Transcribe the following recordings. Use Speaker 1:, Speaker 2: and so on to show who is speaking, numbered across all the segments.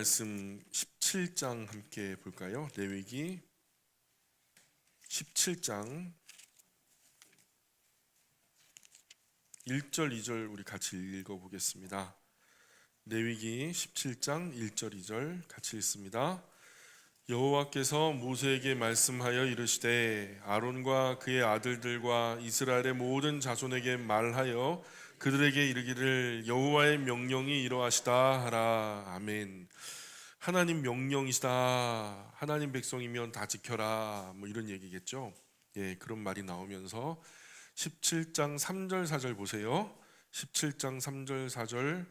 Speaker 1: 말씀 17장 함께 볼까요? 레위기 17장 1절 2절 우리 같이 읽어보겠습니다. 레위기 17장 1절 2절 같이 읽습니다. 여호와께서 모세에게 말씀하여 이르시되 아론과 그의 아들들과 이스라엘의 모든 자손에게 말하여 그들에게 이르기를 여호와의 명령이 이러하시다 하라. 아멘. 하나님 명령이시다. 하나님 백성이면 다 지켜라. 뭐 이런 얘기겠죠. 예, 그런 말이 나오면서 17장 3절 4절 보세요. 17장 3절 4절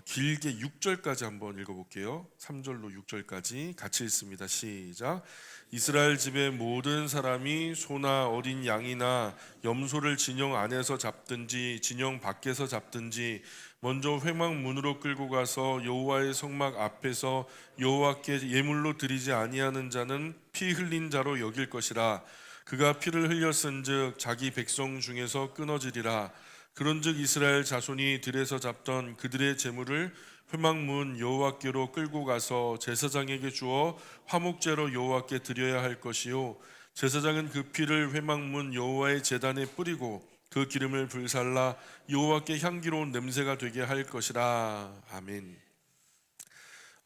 Speaker 1: 길게 6절까지 한번 읽어볼게요. 3절로 6절까지 같이 읽습니다. 시작. 이스라엘 집의 모든 사람이 소나 어린 양이나 염소를 진영 안에서 잡든지 진영 밖에서 잡든지 먼저 회막문으로 끌고 가서 여호와의 성막 앞에서 여호와께 예물로 드리지 아니하는 자는 피 흘린 자로 여길 것이라. 그가 피를 흘렸은즉 자기 백성 중에서 끊어지리라. 그런즉 이스라엘 자손이 들에서 잡던 그들의 제물을 회막문 여호와께로 끌고 가서 제사장에게 주어 화목제로 여호와께 드려야 할 것이요 제사장은 그 피를 회막문 여호와의 제단에 뿌리고 그 기름을 불살라 여호와께 향기로운 냄새가 되게 할 것이라. 아멘.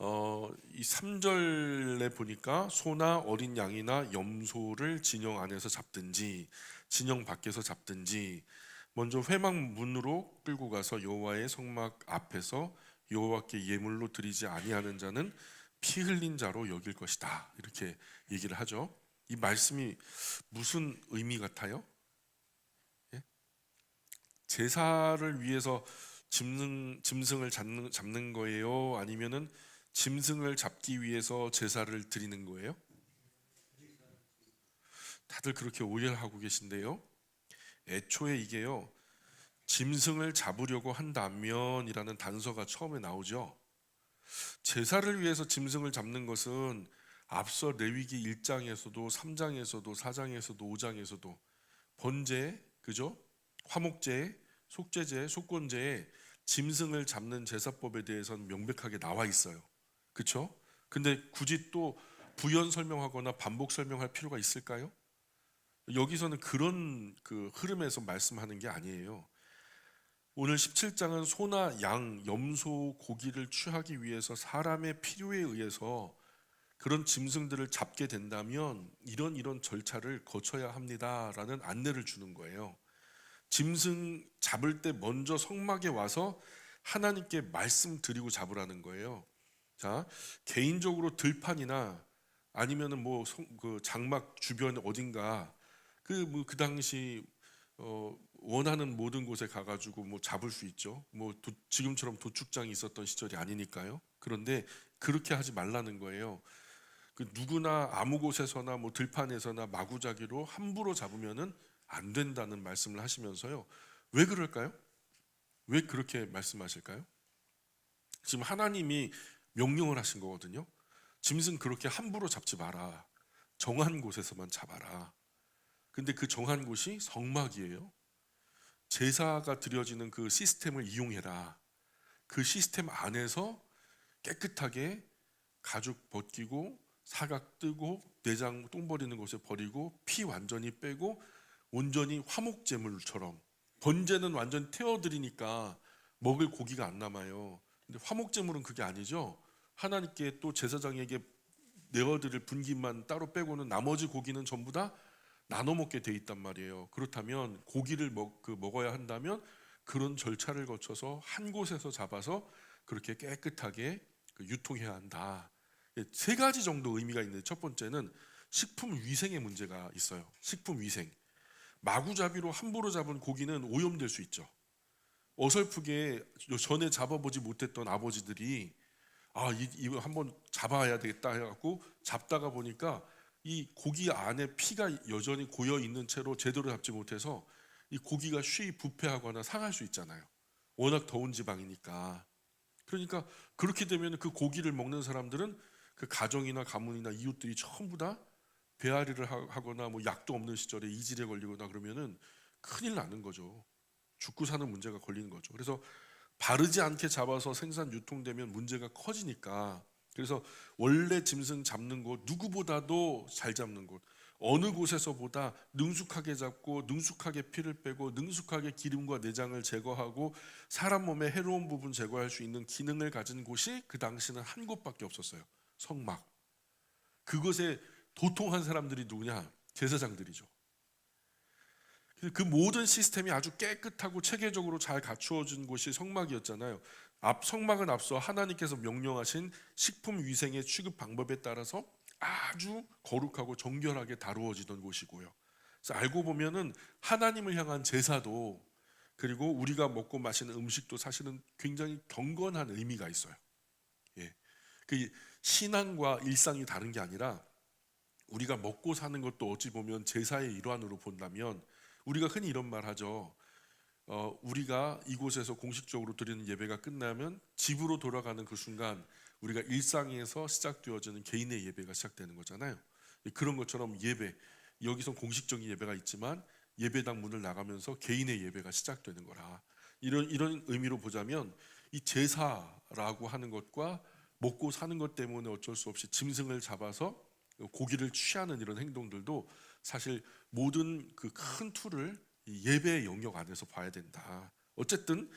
Speaker 1: 이 3절에 보니까 소나 어린 양이나 염소를 진영 안에서 잡든지 진영 밖에서 잡든지 먼저 회막문으로 끌고 가서 여호와의 성막 앞에서 여호와께 예물로 드리지 아니하는 자는 피 흘린 자로 여길 것이다. 이렇게 얘기를 하죠. 이 말씀이 무슨 의미 같아요? 예? 제사를 위해서 짐승을 잡는 거예요? 아니면은 짐승을 잡기 위해서 제사를 드리는 거예요? 다들 그렇게 오해를 하고 계신데요. 애초에 이게요, 짐승을 잡으려고 한다면이라는 단서가 처음에 나오죠. 제사를 위해서 짐승을 잡는 것은 앞서 레위기 1장에서도 3장에서도 4장에서도 5장에서도 번제, 그죠? 화목제, 속죄제, 속건제에 짐승을 잡는 제사법에 대해서는 명백하게 나와 있어요. 그렇죠? 근데 굳이 또 부연 설명하거나 반복 설명할 필요가 있을까요? 여기서는 그런 흐름에서 말씀하는 게 아니에요. 오늘 17장은 소나 양, 염소, 고기를 취하기 위해서 사람의 필요에 의해서 그런 짐승들을 잡게 된다면 이런 절차를 거쳐야 합니다라는 안내를 주는 거예요. 짐승 잡을 때 먼저 성막에 와서 하나님께 말씀드리고 잡으라는 거예요. 자, 개인적으로 들판이나 아니면은 그 장막 주변 어딘가 그 당시 원하는 모든 곳에 가가지고 잡을 수 있죠. 지금처럼 도축장이 있었던 시절이 아니니까요. 그런데 그렇게 하지 말라는 거예요. 누구나 아무 곳에서나 들판에서나 마구잡이로 함부로 잡으면은 안 된다는 말씀을 하시면서요. 왜 그럴까요? 왜 그렇게 말씀하실까요? 지금 하나님이 명령을 하신 거거든요. 짐승 그렇게 함부로 잡지 마라. 정한 곳에서만 잡아라. 근데 그 정한 곳이 성막이에요. 제사가 드려지는 그 시스템을 이용해라. 그 시스템 안에서 깨끗하게 가죽 벗기고 사각 뜨고 내장 똥 버리는 곳에 버리고 피 완전히 빼고 온전히 화목제물처럼, 번제는 완전 태워드리니까 먹을 고기가 안 남아요. 근데 화목제물은 그게 아니죠. 하나님께 또 제사장에게 내어드릴 분깃만 따로 빼고는 나머지 고기는 전부 다 나눠 먹게 돼 있단 말이에요. 그렇다면 고기를 먹어야 한다면 그런 절차를 거쳐서 한 곳에서 잡아서 그렇게 깨끗하게 유통해야 한다. 세 가지 정도 의미가 있는데, 첫 번째는 식품 위생의 문제가 있어요. 식품 위생. 마구잡이로 함부로 잡은 고기는 오염될 수 있죠. 어설프게 전에 잡아보지 못했던 아버지들이 이거 한번 잡아야 되겠다 해갖고 잡다가 보니까 이 고기 안에 피가 여전히 고여 있는 채로 제대로 잡지 못해서 이 고기가 쉬이 부패하거나 상할 수 있잖아요. 워낙 더운 지방이니까. 그러니까 그렇게 되면 그 고기를 먹는 사람들은 그 가정이나 가문이나 이웃들이 전부 다 배앓이를 하거나 약도 없는 시절에 이질에 걸리거나 그러면은 큰일 나는 거죠. 죽고 사는 문제가 걸리는 거죠. 그래서 바르지 않게 잡아서 생산 유통되면 문제가 커지니까 그래서 원래 짐승 잡는 곳 누구보다도 잘 잡는 곳, 어느 곳에서보다 능숙하게 잡고 능숙하게 피를 빼고 능숙하게 기름과 내장을 제거하고 사람 몸의 해로운 부분 제거할 수 있는 기능을 가진 곳이 그 당시는 한 곳밖에 없었어요. 성막. 그것에 도통한 사람들이 누구냐? 제사장들이죠. 그 모든 시스템이 아주 깨끗하고 체계적으로 잘 갖추어진 곳이 성막이었잖아요. 성막은 앞서 하나님께서 명령하신 식품 위생의 취급 방법에 따라서 아주 거룩하고 정결하게 다루어지던 곳이고요. 그래서 알고 보면은 하나님을 향한 제사도, 그리고 우리가 먹고 마시는 음식도 사실은 굉장히 경건한 의미가 있어요. 예. 그 신앙과 일상이 다른 게 아니라 우리가 먹고 사는 것도 어찌 보면 제사의 일환으로 본다면, 우리가 흔히 이런 말 하죠. 우리가 이곳에서 공식적으로 드리는 예배가 끝나면 집으로 돌아가는 그 순간 우리가 일상에서 시작되어지는 개인의 예배가 시작되는 거잖아요. 그런 것처럼 예배, 여기서 공식적인 예배가 있지만 예배당 문을 나가면서 개인의 예배가 시작되는 거라. 이런 의미로 보자면 이 제사라고 하는 것과 먹고 사는 것 때문에 어쩔 수 없이 짐승을 잡아서 고기를 취하는 이런 행동들도 사실 모든 그 큰 틀을 예배의 영역 안에서 봐야 된다. 어쨌든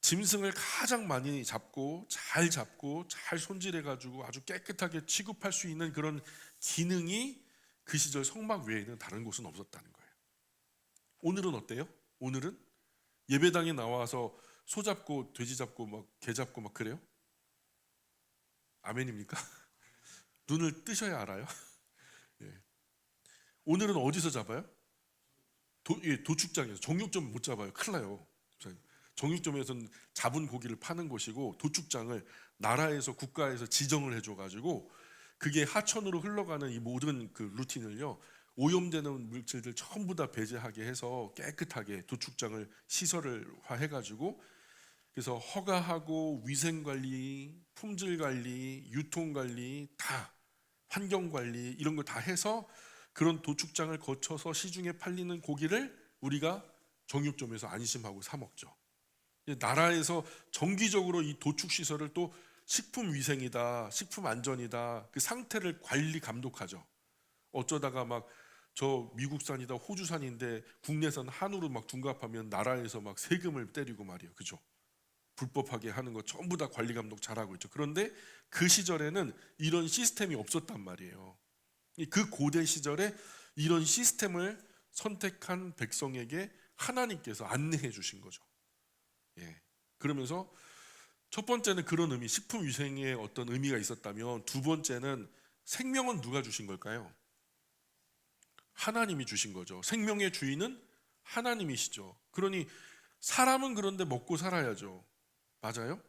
Speaker 1: 짐승을 가장 많이 잡고 잘 손질해가지고 아주 깨끗하게 취급할 수 있는 그런 기능이 그 시절 성막 외에는 다른 곳은 없었다는 거예요. 오늘은 어때요? 오늘은 예배당에 나와서 소 잡고 돼지 잡고 막 개 잡고 막 그래요? 아멘입니까? 눈을 뜨셔야 알아요. 예. 오늘은 어디서 잡아요? 도축장에서. 정육점 못 잡아요. 큰일 나요. 정육점에서는 잡은 고기를 파는 곳이고, 도축장을 나라에서 국가에서 지정을 해줘가지고 그게 하천으로 흘러가는 이 모든 그 루틴을요, 오염되는 물질들 전부 다 배제하게 해서 깨끗하게 도축장을 시설화 해가지고, 그래서 허가하고 위생관리, 품질관리, 유통관리, 다 환경관리 이런 걸 다 해서 그런 도축장을 거쳐서 시중에 팔리는 고기를 우리가 정육점에서 안심하고 사 먹죠. 나라에서 정기적으로 이 도축 시설을 또 식품 위생이다, 식품 안전이다, 그 상태를 관리 감독하죠. 어쩌다가 막 저 미국산이다, 호주산인데 국내산 한우로 막 둔갑하면 나라에서 막 세금을 때리고 말이에요. 그죠? 불법하게 하는 거 전부 다 관리 감독 잘하고 있죠. 그런데 그 시절에는 이런 시스템이 없었단 말이에요. 그 고대 시절에 이런 시스템을 선택한 백성에게 하나님께서 안내해 주신 거죠. 예. 그러면서 첫 번째는 그런 의미, 식품 위생에 어떤 의미가 있었다면, 두 번째는 생명은 누가 주신 걸까요? 하나님이 주신 거죠. 생명의 주인은 하나님이시죠. 그러니 사람은 그런데 먹고 살아야죠. 맞아요?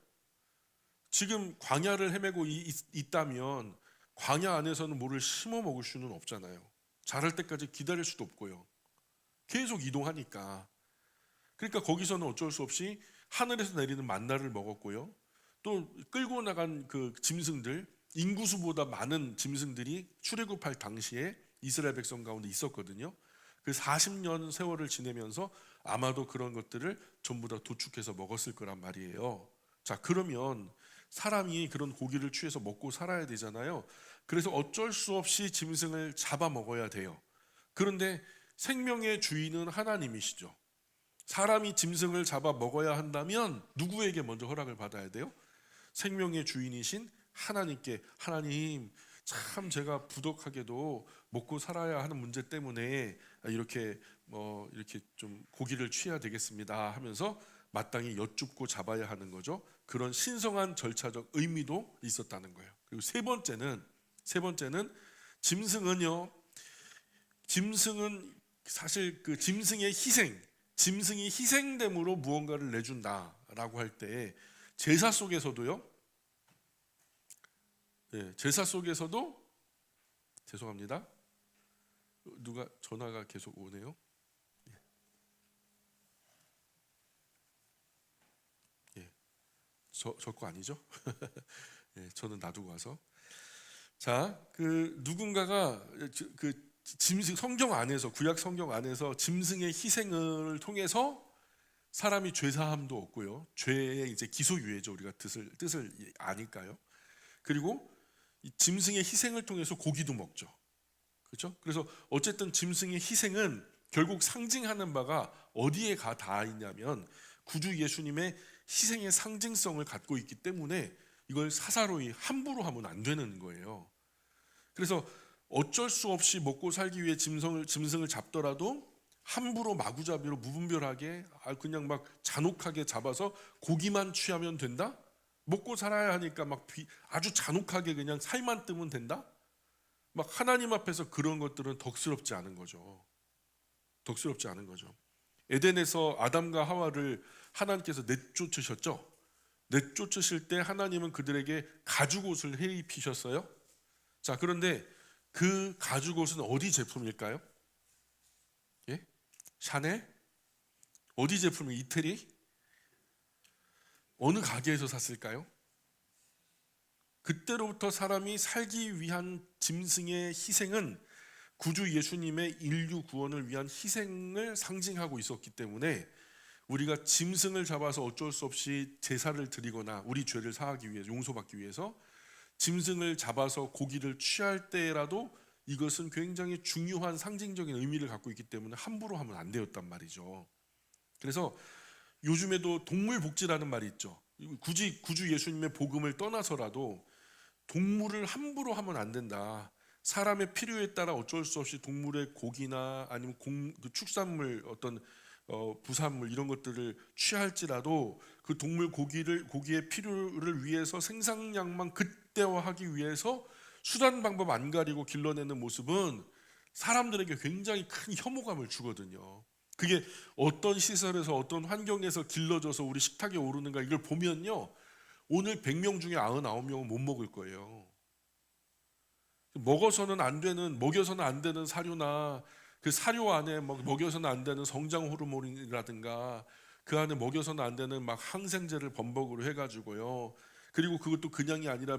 Speaker 1: 지금 광야를 헤매고 있다면 광야 안에서는 뭐를 심어 먹을 수는 없잖아요. 자랄 때까지 기다릴 수도 없고요. 계속 이동하니까. 그러니까 거기서는 어쩔 수 없이 하늘에서 내리는 만나를 먹었고요. 또 끌고 나간 그 짐승들, 인구수보다 많은 짐승들이 출애굽할 당시에 이스라엘 백성 가운데 있었거든요. 그 40년 세월을 지내면서 아마도 그런 것들을 전부 다 도축해서 먹었을 거란 말이에요. 자, 그러면 사람이 그런 고기를 취해서 먹고 살아야 되잖아요. 그래서 어쩔 수 없이 짐승을 잡아 먹어야 돼요. 그런데 생명의 주인은 하나님이시죠. 사람이 짐승을 잡아 먹어야 한다면 누구에게 먼저 허락을 받아야 돼요? 생명의 주인이신 하나님께. 하나님, 참 제가 부족하게도 먹고 살아야 하는 문제 때문에 이렇게 이렇게 좀 고기를 취해야 되겠습니다 하면서 마땅히 여쭙고 잡아야 하는 거죠. 그런 신성한 절차적 의미도 있었다는 거예요. 그리고 세 번째는 짐승은 사실 그 짐승의 희생, 짐승이 희생됨으로 무언가를 내준다라고 할 때 제사 속에서도요. 제사 속에서도 죄송합니다. 누가 전화가 계속 오네요. 저 거 아니죠? 저는 놔두고 와서. 자, 그 누군가가 그 짐승 성경 안에서, 구약 성경 안에서 짐승의 희생을 통해서 사람이 죄 사함도 없고요. 죄의 이제 기소유예죠. 우리가 뜻을 아니까요. 그리고 이 짐승의 희생을 통해서 고기도 먹죠. 그렇죠? 그래서 어쨌든 짐승의 희생은 결국 상징하는 바가 어디에 다 있냐면 구주 예수님의 희생의 상징성을 갖고 있기 때문에 이걸 사사로이 함부로 하면 안 되는 거예요. 그래서 어쩔 수 없이 먹고 살기 위해 짐승을 잡더라도 함부로 마구잡이로 무분별하게 그냥 막 잔혹하게 잡아서 고기만 취하면 된다? 먹고 살아야 하니까 막 아주 잔혹하게 그냥 살만 뜨면 된다? 막 하나님 앞에서 그런 것들은 덕스럽지 않은 거죠. 덕스럽지 않은 거죠. 에덴에서 아담과 하와를 하나님께서 내쫓으셨죠. 내쫓으실 때 하나님은 그들에게 가죽옷을 해 입히셨어요. 자, 그런데 그 가죽옷은 어디 제품일까요? 예? 샤넬? 어디 제품이 이태리? 어느 가게에서 샀을까요? 그때로부터 사람이 살기 위한 짐승의 희생은 구주 예수님의 인류 구원을 위한 희생을 상징하고 있었기 때문에 우리가 짐승을 잡아서 어쩔 수 없이 제사를 드리거나 우리 죄를 사하기 위해 용서받기 위해서 짐승을 잡아서 고기를 취할 때라도 이것은 굉장히 중요한 상징적인 의미를 갖고 있기 때문에 함부로 하면 안 되었단 말이죠. 그래서 요즘에도 동물복지라는 말이 있죠. 굳이 구주 예수님의 복음을 떠나서라도 동물을 함부로 하면 안 된다. 사람의 필요에 따라 어쩔 수 없이 동물의 고기나 아니면 축산물 어떤 부산물 이런 것들을 취할지라도 그 동물 고기의 필요를 위해서 생산량만 극대화하기 위해서 수단 방법 안 가리고 길러내는 모습은 사람들에게 굉장히 큰 혐오감을 주거든요. 그게 어떤 시설에서 어떤 환경에서 길러져서 우리 식탁에 오르는가 이걸 보면요, 오늘 100명 중에 99명은 못 먹을 거예요. 먹어서는 안 되는 사료나 그 사료 안에 먹여서는 안 되는 성장 호르몬이라든가 그 안에 먹여서는 안 되는 막 항생제를 범벅으로 해가지고요. 그리고 그것도 그냥이 아니라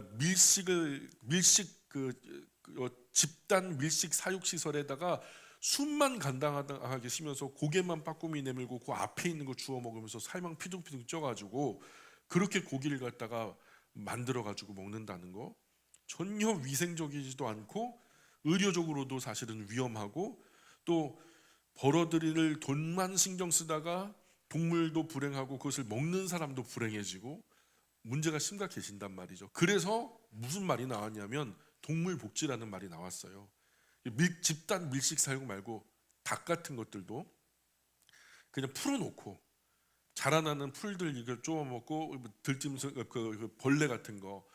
Speaker 1: 집단 밀식 사육 시설에다가 숨만 간당하게 쉬면서 고개만 빠꾸미 내밀고 그 앞에 있는 거 주워 먹으면서 살만 피둥피둥 쪄가지고 그렇게 고기를 갖다가 만들어 가지고 먹는다는 거 전혀 위생적이지도 않고 의료적으로도 사실은 위험하고 또 벌어들일 돈만 신경 쓰다가 동물도 불행하고 그것을 먹는 사람도 불행해지고 문제가 심각해진단 말이죠. 그래서 무슨 말이 나왔냐면 동물복지라는 말이 나왔어요. 집단 밀식 사육 말고 닭 같은 것들도 그냥 풀어놓고 자라나는 풀들 이걸 쪼아 먹고 들짐승 그 벌레 같은 거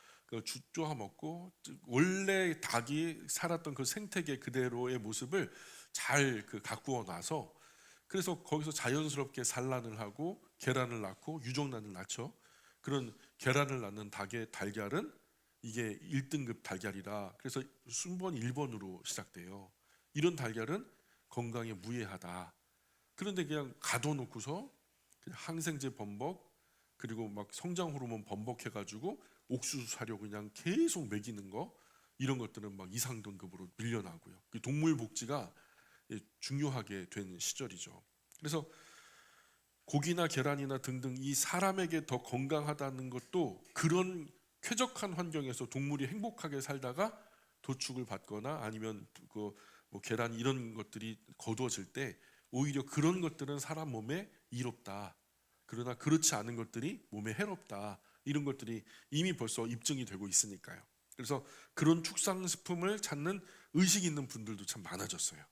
Speaker 1: 쪼아 먹고 원래 닭이 살았던 그 생태계 그대로의 모습을 잘 가꾸어 놔서 그래서 거기서 자연스럽게 산란을 하고 계란을 낳고 유정란을 낳죠. 그런 계란을 낳는 닭의 달걀은 이게 1등급 달걀이라 그래서 순번 1번으로 시작돼요. 이런 달걀은 건강에 무해하다. 그런데 그냥 가둬놓고서 그냥 항생제 범벅 그리고 막 성장 호르몬 범벅해가지고 옥수수 사료 그냥 계속 먹이는 거 이런 것들은 막 이상 등급으로 밀려나고요. 동물 복지가 중요하게 된 시절이죠. 그래서 고기나 계란이나 등등 이 사람에게 더 건강하다는 것도 그런 쾌적한 환경에서 동물이 행복하게 살다가 도축을 받거나 아니면 뭐 계란 이런 것들이 거두어질 때 오히려 그런 것들은 사람 몸에 이롭다. 그러나 그렇지 않은 것들이 몸에 해롭다. 이런 것들이 이미 벌써 입증이 되고 있으니까요. 그래서 그런 축산식품을 찾는 의식 있는 분들도 참 많아졌어요.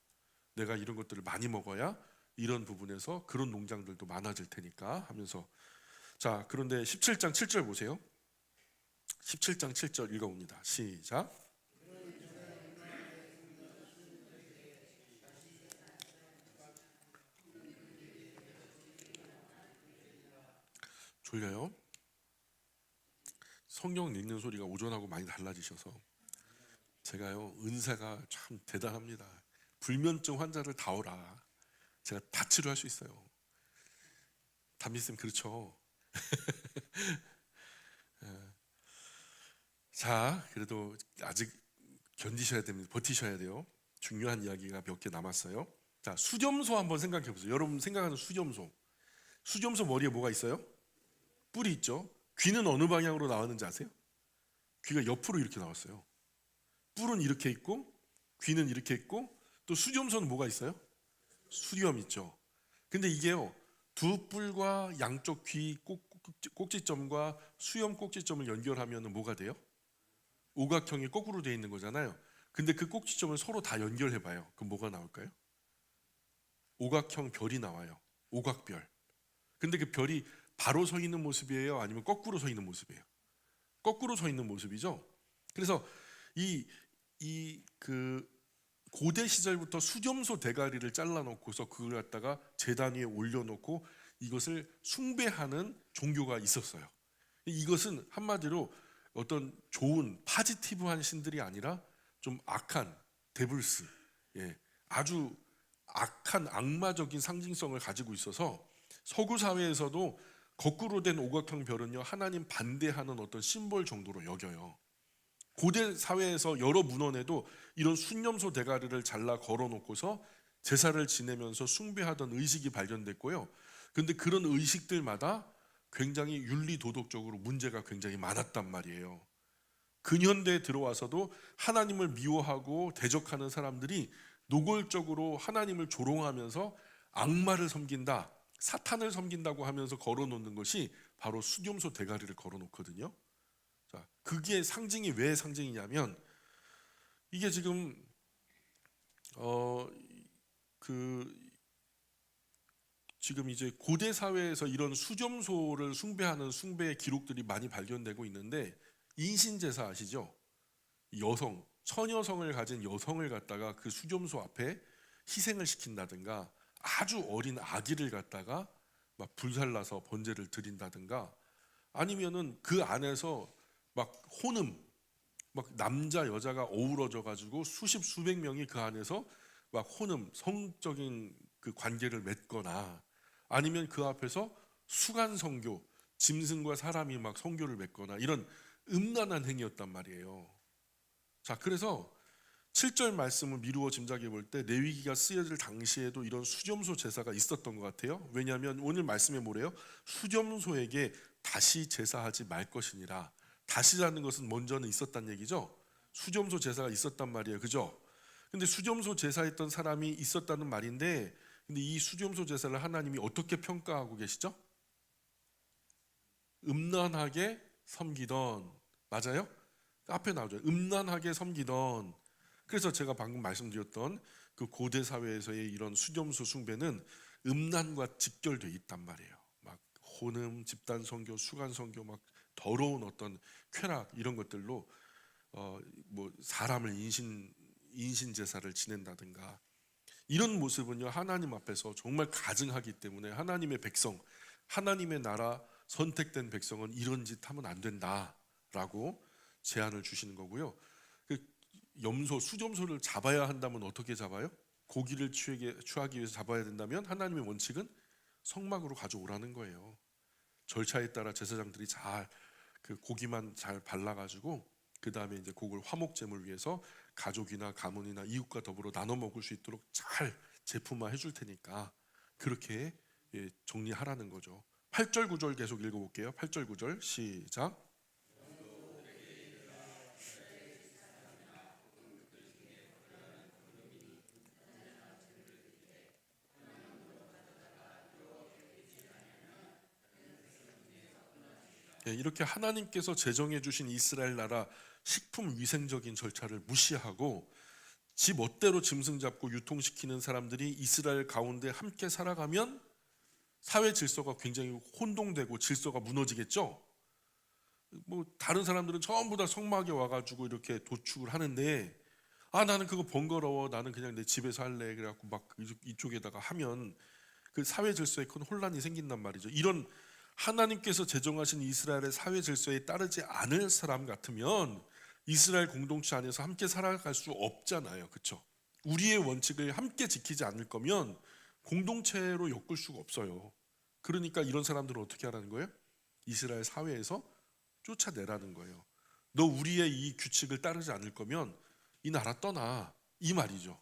Speaker 1: 내가 이런 것들을 많이 먹어야 이런 부분에서 그런 농장들도 많아질 테니까 하면서 자, 그런데 17장 7절 보세요. 17장 7절 읽어봅니다. 시작. 졸려요? 성경 읽는 소리가 오전하고 많이 달라지셔서 제가요 은사가 참 대단합니다. 불면증 환자를 다 오라 제가 다 치료할 수 있어요. 담비쌤 그렇죠? 자, 그래도 아직 견디셔야 됩니다. 버티셔야 돼요. 중요한 이야기가 몇 개 남았어요. 자, 수렴소 한번 생각해 보세요. 여러분 생각하는 수렴소. 수렴소 머리에 뭐가 있어요? 뿔이 있죠. 귀는 어느 방향으로 나왔는지 아세요? 귀가 옆으로 이렇게 나왔어요. 뿔은 이렇게 있고 귀는 이렇게 있고 또 수렴소는 뭐가 있어요? 수렴 있죠. 근데 이게요, 두 뿔과 양쪽 귀 꼭지점과 수염 꼭지점을 연결하면 뭐가 돼요? 오각형이 거꾸로 되어 있는 거잖아요. 근데 그 꼭지점을 서로 다 연결해 봐요. 그럼 뭐가 나올까요? 오각형 별이 나와요. 오각별. 근데 그 별이 바로 서 있는 모습이에요? 아니면 거꾸로 서 있는 모습이에요? 거꾸로 서 있는 모습이죠. 그래서 그 고대 시절부터 수렴소 대가리를 잘라놓고서 그걸 갖다가 제단 위에 올려놓고 이것을 숭배하는 종교가 있었어요. 이것은 한마디로 어떤 좋은 파지티브한 신들이 아니라 좀 악한 데블스, 아주 악한 악마적인 상징성을 가지고 있어서 서구 사회에서도 거꾸로 된 오각형 별은요, 하나님 반대하는 어떤 심볼 정도로 여겨요. 고대 사회에서 여러 문헌에도 이런 순념소 대가리를 잘라 걸어놓고서 제사를 지내면서 숭배하던 의식이 발견됐고요. 그런데 그런 의식들마다 굉장히 윤리 도덕적으로 문제가 굉장히 많았단 말이에요. 근현대에 들어와서도 하나님을 미워하고 대적하는 사람들이 노골적으로 하나님을 조롱하면서 악마를 섬긴다, 사탄을 섬긴다고 하면서 걸어놓는 것이 바로 수렴소 대가리를 걸어놓거든요. 자, 그게 상징이 왜 상징이냐면 이게 지금 지금 이제 고대 사회에서 이런 수렴소를 숭배하는 숭배의 기록들이 많이 발견되고 있는데, 인신제사 아시죠? 여성, 처녀성을 가진 여성을 갖다가 그 수렴소 앞에 희생을 시킨다든가, 아주 어린 아기를 갖다가 막 불살라서 번제를 드린다든가, 아니면은 그 안에서 막 혼음, 막 남자 여자가 어우러져 가지고 수백 명이 그 안에서 막 혼음, 성적인 그 관계를 맺거나, 아니면 그 앞에서 수간 성교, 짐승과 사람이 막 성교를 맺거나, 이런 음란한 행위였단 말이에요. 자, 그래서 7절 말씀을 미루어 짐작해 볼 때 레위기가 쓰여질 당시에도 이런 수렴소 제사가 있었던 것 같아요. 왜냐하면 오늘 말씀에 뭐래요? 수렴소에게 다시 제사하지 말 것이니라. 다시라는 것은 먼저는 있었단 얘기죠. 수렴소 제사가 있었단 말이에요, 그죠? 근데 수렴소 제사했던 사람이 있었다는 말인데, 근데 이 수렴소 제사를 하나님이 어떻게 평가하고 계시죠? 음란하게 섬기던, 맞아요? 앞에 나오죠. 음란하게 섬기던. 그래서 제가 방금 말씀드렸던 그 고대 사회에서의 이런 수렴소 숭배는 음란과 직결되어 있단 말이에요. 막 혼음, 집단 선교, 수간 선교, 막 더러운 어떤 쾌락, 이런 것들로 뭐 사람을 인신 제사를 지낸다든가, 이런 모습은요, 하나님 앞에서 정말 가증하기 때문에 하나님의 백성, 하나님의 나라 선택된 백성은 이런 짓 하면 안 된다라고 제안을 주시는 거고요. 그 수렴소를 잡아야 한다면 어떻게 잡아요? 고기를 취하기 위해서 잡아야 된다면 하나님의 원칙은 성막으로 가져오라는 거예요. 절차에 따라 제사장들이 잘 그 고기만 잘 발라가지고 그 다음에 이제 그걸 화목제물 위해서 가족이나 가문이나 이웃과 더불어 나눠 먹을 수 있도록 잘 제품화 해줄 테니까 그렇게 정리하라는 거죠. 8절 9절 계속 읽어볼게요. 8절 9절 시작. 이렇게 하나님께서 제정해 주신 이스라엘 나라 식품 위생적인 절차를 무시하고 지 멋대로 짐승 잡고 유통시키는 사람들이 이스라엘 가운데 함께 살아가면 사회 질서가 굉장히 혼동되고 질서가 무너지겠죠. 뭐 다른 사람들은 전부 다 성막에 와가지고 이렇게 도축을 하는데, 나는 그거 번거로워, 나는 그냥 내 집에서 할래, 그래갖고 막 이쪽에다가 하면 그 사회 질서에 큰 혼란이 생긴단 말이죠. 이런 하나님께서 제정하신 이스라엘의 사회 질서에 따르지 않을 사람 같으면 이스라엘 공동체 안에서 함께 살아갈 수 없잖아요, 그렇죠? 우리의 원칙을 함께 지키지 않을 거면 공동체로 엮을 수가 없어요. 그러니까 이런 사람들은 어떻게 하라는 거예요? 이스라엘 사회에서 쫓아내라는 거예요. 너 우리의 이 규칙을 따르지 않을 거면 이 나라 떠나, 이 말이죠.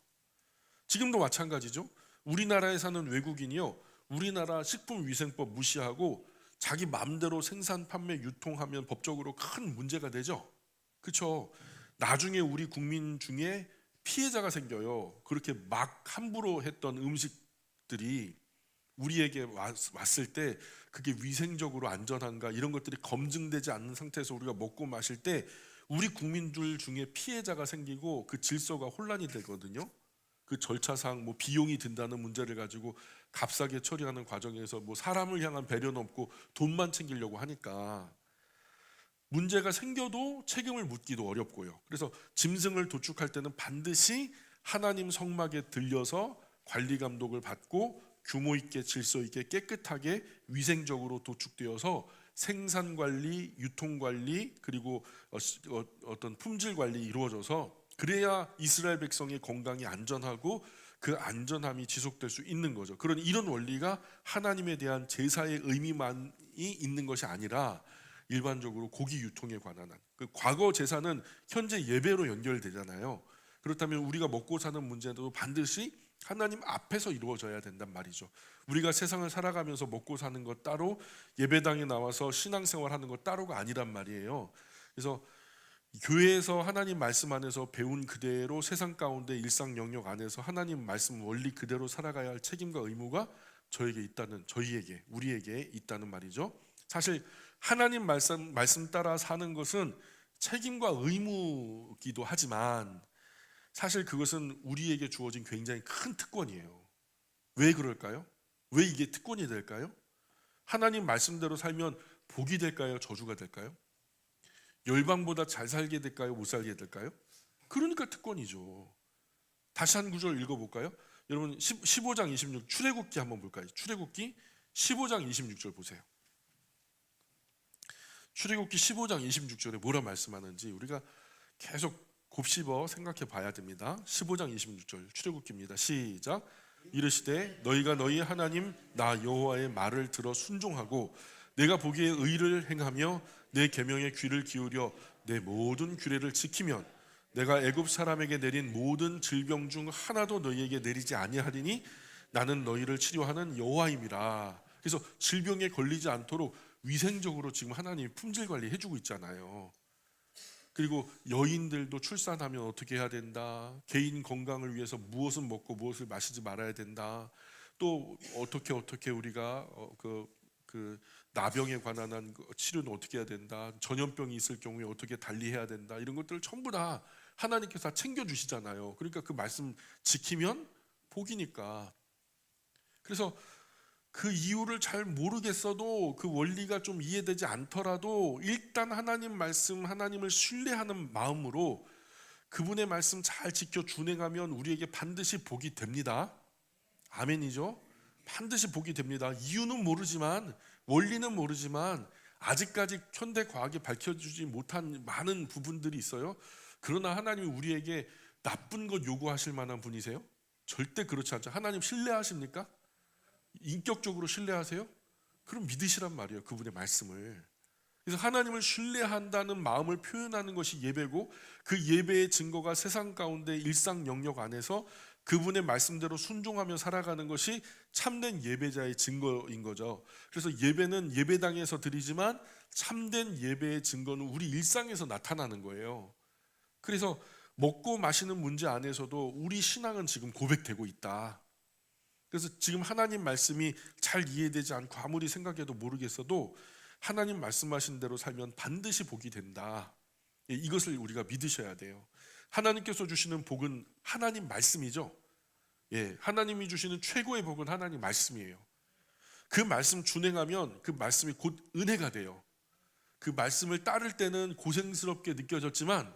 Speaker 1: 지금도 마찬가지죠. 우리나라에 사는 외국인이요, 우리나라 식품위생법 무시하고 자기 마음대로 생산, 판매, 유통하면 법적으로 큰 문제가 되죠. 그렇죠? 나중에 우리 국민 중에 피해자가 생겨요. 그렇게 막 함부로 했던 음식들이 우리에게 왔을 때 그게 위생적으로 안전한가 이런 것들이 검증되지 않는 상태에서 우리가 먹고 마실 때 우리 국민들 중에 피해자가 생기고 그 질서가 혼란이 되거든요. 그 절차상 뭐 비용이 든다는 문제를 가지고 값싸게 처리하는 과정에서 뭐 사람을 향한 배려는 없고 돈만 챙기려고 하니까 문제가 생겨도 책임을 묻기도 어렵고요. 그래서 짐승을 도축할 때는 반드시 하나님 성막에 들려서 관리 감독을 받고 규모 있게 질서 있게 깨끗하게 위생적으로 도축되어서 생산 관리, 유통 관리 그리고 어떤 품질 관리 이루어져서 그래야 이스라엘 백성의 건강이 안전하고 그 안전함이 지속될 수 있는 거죠. 그런 이런 원리가 하나님에 대한 제사의 의미만이 있는 것이 아니라 일반적으로 고기 유통에 관한 그 과거 제사는 현재 예배로 연결되잖아요. 그렇다면 우리가 먹고 사는 문제도 반드시 하나님 앞에서 이루어져야 된단 말이죠. 우리가 세상을 살아가면서 먹고 사는 것 따로 예배당에 나와서 신앙생활하는 것 따로가 아니란 말이에요. 그래서 교회에서 하나님 말씀 안에서 배운 그대로 세상 가운데 일상 영역 안에서 하나님 말씀 원리 그대로 살아가야 할 책임과 의무가 저에게 있다는, 저희에게, 우리에게 있다는 말이죠. 사실 하나님 말씀 따라 사는 것은 책임과 의무이기도 하지만 사실 그것은 우리에게 주어진 굉장히 큰 특권이에요. 왜 그럴까요? 왜 이게 특권이 될까요? 하나님 말씀대로 살면 복이 될까요? 저주가 될까요? 열방보다 잘 살게 될까요? 못 살게 될까요? 그러니까 특권이죠. 다시 한 구절 읽어볼까요? 여러분 15장 26 출애굽기 한번 볼까요? 출애굽기 15장 26절 보세요. 출애굽기 15장 26절에 뭐라 말씀하는지 우리가 계속 곱씹어 생각해 봐야 됩니다. 15장 26절 출애굽기입니다. 시작. 이르시되 너희가 너희 하나님 나 여호와의 말을 들어 순종하고 내가 보기에 의를 행하며 내 계명에 귀를 기울여 내 모든 규례를 지키면 내가 애굽 사람에게 내린 모든 질병 중 하나도 너희에게 내리지 아니하리니 나는 너희를 치료하는 여호와임이라. 그래서 질병에 걸리지 않도록 위생적으로 지금 하나님이 품질 관리해 주고 있잖아요. 그리고 여인들도 출산하면 어떻게 해야 된다, 개인 건강을 위해서 무엇을 먹고 무엇을 마시지 말아야 된다, 또 어떻게 우리가 그 나병에 관한 치료는 어떻게 해야 된다, 전염병이 있을 경우에 어떻게 달리해야 된다, 이런 것들을 전부 다 하나님께서 다 챙겨주시잖아요. 그러니까 그 말씀 지키면 복이니까. 그래서 그 이유를 잘 모르겠어도 그 원리가 좀 이해되지 않더라도 일단 하나님 말씀, 하나님을 신뢰하는 마음으로 그분의 말씀 잘 지켜 준행하면 우리에게 반드시 복이 됩니다. 아멘이죠? 반드시 복이 됩니다. 이유는 모르지만, 원리는 모르지만 아직까지 현대 과학이 밝혀주지 못한 많은 부분들이 있어요. 그러나 하나님이 우리에게 나쁜 것 요구하실 만한 분이세요? 절대 그렇지 않죠. 하나님 신뢰하십니까? 인격적으로 신뢰하세요? 그럼 믿으시란 말이에요. 그분의 말씀을. 그래서 하나님을 신뢰한다는 마음을 표현하는 것이 예배고, 그 예배의 증거가 세상 가운데 일상 영역 안에서 그분의 말씀대로 순종하며 살아가는 것이 참된 예배자의 증거인 거죠. 그래서 예배는 예배당에서 드리지만 참된 예배의 증거는 우리 일상에서 나타나는 거예요. 그래서 먹고 마시는 문제 안에서도 우리 신앙은 지금 고백되고 있다. 그래서 지금 하나님 말씀이 잘 이해되지 않고 아무리 생각해도 모르겠어도 하나님 말씀하신 대로 살면 반드시 복이 된다. 이것을 우리가 믿으셔야 돼요. 하나님께서 주시는 복은 하나님 말씀이죠. 하나님이 주시는 최고의 복은 하나님 말씀이에요. 그 말씀 준행하면 그 말씀이 곧 은혜가 돼요. 그 말씀을 따를 때는 고생스럽게 느껴졌지만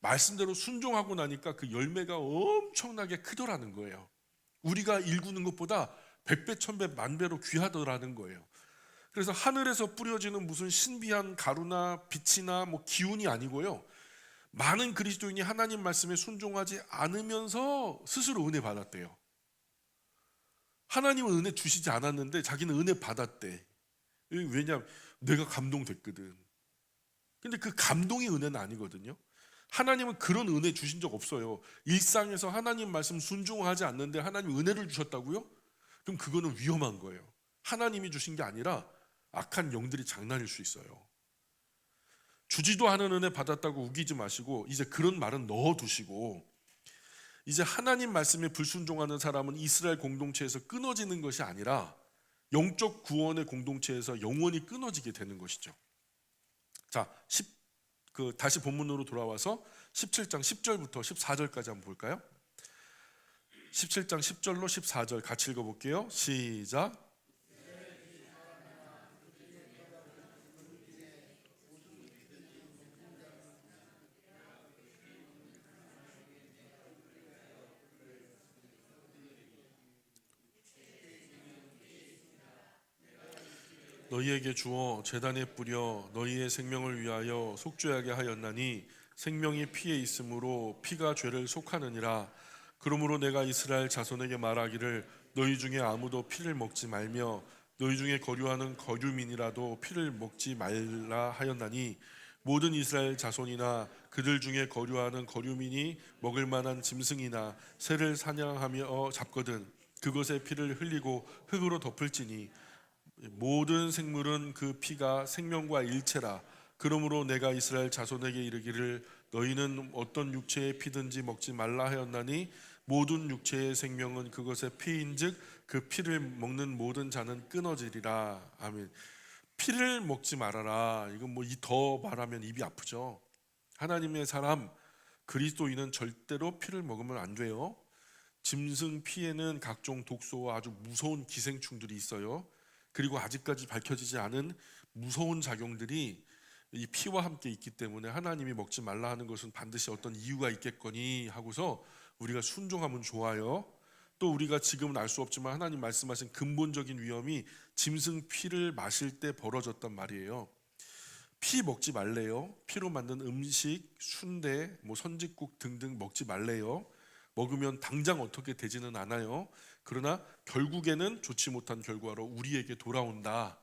Speaker 1: 말씀대로 순종하고 나니까 그 열매가 엄청나게 크더라는 거예요. 우리가 일구는 것보다 100배, 1000배, 만배로 귀하더라는 거예요. 그래서 하늘에서 뿌려지는 무슨 신비한 가루나 빛이나 뭐 기운이 아니고요. 많은 그리스도인이 하나님 말씀에 순종하지 않으면서 스스로 은혜 받았대요. 하나님은 은혜 주시지 않았는데 자기는 은혜 받았대. 왜냐하면 내가 감동됐거든. 근데 그 감동이 은혜는 아니거든요. 하나님은 그런 은혜 주신 적 없어요. 일상에서 하나님 말씀 순종하지 않는데 하나님 은혜를 주셨다고요? 그럼 그거는 위험한 거예요. 하나님이 주신 게 아니라 악한 영들이 장난일 수 있어요. 주지도 않은 은혜 받았다고 우기지 마시고 이제 그런 말은 넣어두시고, 이제 하나님 말씀에 불순종하는 사람은 이스라엘 공동체에서 끊어지는 것이 아니라 영적 구원의 공동체에서 영원히 끊어지게 되는 것이죠. 자, 다시 본문으로 돌아와서 17장 10절부터 14절까지 한번 볼까요? 17장 10절로 14절 같이 읽어볼게요. 시작. 너희에게 주어 제단에 뿌려 너희의 생명을 위하여 속죄하게 하였나니 생명이 피에 있으므로 피가 죄를 속하느니라. 그러므로 내가 이스라엘 자손에게 말하기를 너희 중에 아무도 피를 먹지 말며 너희 중에 거류하는 거류민이라도 피를 먹지 말라 하였나니 모든 이스라엘 자손이나 그들 중에 거류하는 거류민이 먹을 만한 짐승이나 새를 사냥하며 잡거든 그것의 피를 흘리고 흙으로 덮을지니 모든 생물은 그 피가 생명과 일체라. 그러므로 내가 이스라엘 자손에게 이르기를 너희는 어떤 육체의 피든지 먹지 말라 하였나니 모든 육체의 생명은 그것의 피인즉 그 피를 먹는 모든 자는 끊어지리라. 아멘. 피를 먹지 말아라. 이건 뭐 더 말하면 입이 아프죠. 하나님의 사람 그리스도인은 절대로 피를 먹으면 안 돼요. 짐승 피에는 각종 독소와 아주 무서운 기생충들이 있어요. 그리고 아직까지 밝혀지지 않은 무서운 작용들이 이 피와 함께 있기 때문에 하나님이 먹지 말라 하는 것은 반드시 어떤 이유가 있겠거니 하고서 우리가 순종하면 좋아요. 또 우리가 지금은 알 수 없지만 하나님 말씀하신 근본적인 위험이 짐승 피를 마실 때 벌어졌단 말이에요. 피 먹지 말래요. 피로 만든 음식, 순대, 선짓국 등등 먹지 말래요. 먹으면 당장 어떻게 되지는 않아요. 그러나 결국에는 좋지 못한 결과로 우리에게 돌아온다.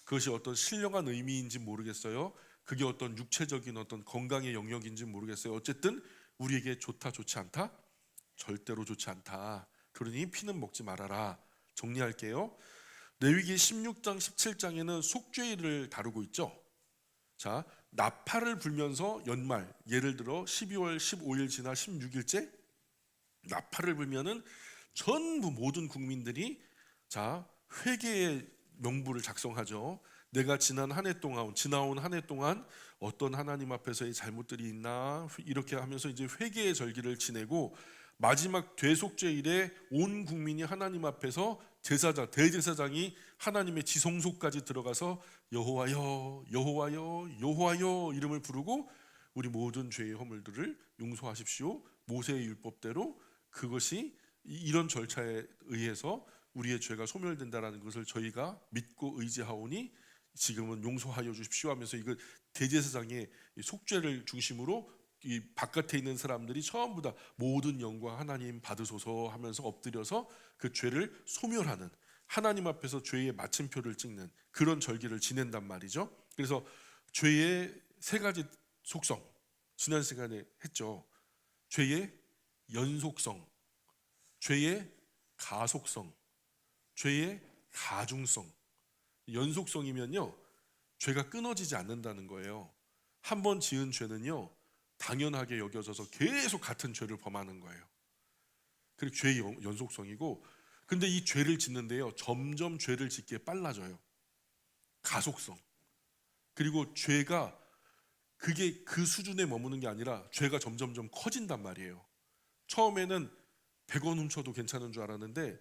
Speaker 1: 그것이 어떤 신령한 의미인지 모르겠어요. 그게 어떤 육체적인 어떤 건강의 영역인지 모르겠어요. 어쨌든 우리에게 좋다 좋지 않다? 절대로 좋지 않다. 그러니 피는 먹지 말아라. 정리할게요. 레위기 16장 17장에는 속죄일을 다루고 있죠. 자, 나팔을 불면서 연말, 예를 들어 12월 15일 지나 16일째 나팔을 불면은 전부 모든 국민들이 회개의 명부를 작성하죠. 내가 지나온 한 해 동안 어떤 하나님 앞에서의 잘못들이 있나 이렇게 하면서 이제 회개의 절기를 지내고 마지막 대속죄일에 온 국민이 하나님 앞에서 대제사장이 하나님의 지성소까지 들어가서 여호와여 여호와여 여호와여 이름을 부르고 우리 모든 죄의 허물들을 용서하십시오. 모세의 율법대로 그것이 이런 절차에 의해서 우리의 죄가 소멸된다라는 것을 저희가 믿고 의지하오니 지금은 용서하여 주십시오 하면서 이거 대제사장의 속죄를 중심으로 이 바깥에 있는 사람들이 전부 다 모든 영광 하나님 받으소서 하면서 엎드려서 그 죄를 소멸하는, 하나님 앞에서 죄의 마침표를 찍는 그런 절기를 지낸단 말이죠. 그래서 죄의 세 가지 속성 지난 시간에 했죠. 죄의 연속성, 죄의 가속성, 죄의 가중성. 연속성이면요, 죄가 끊어지지 않는다는 거예요. 한 번 지은 죄는요 당연하게 여겨져서 계속 같은 죄를 범하는 거예요. 그리고 죄의 연속성이고, 근데 이 죄를 짓는데요 점점 죄를 짓기에 빨라져요. 가속성. 그리고 죄가 그게 그 수준에 머무는 게 아니라 죄가 점점점 커진단 말이에요. 처음에는 100원 훔쳐도 괜찮은 줄 알았는데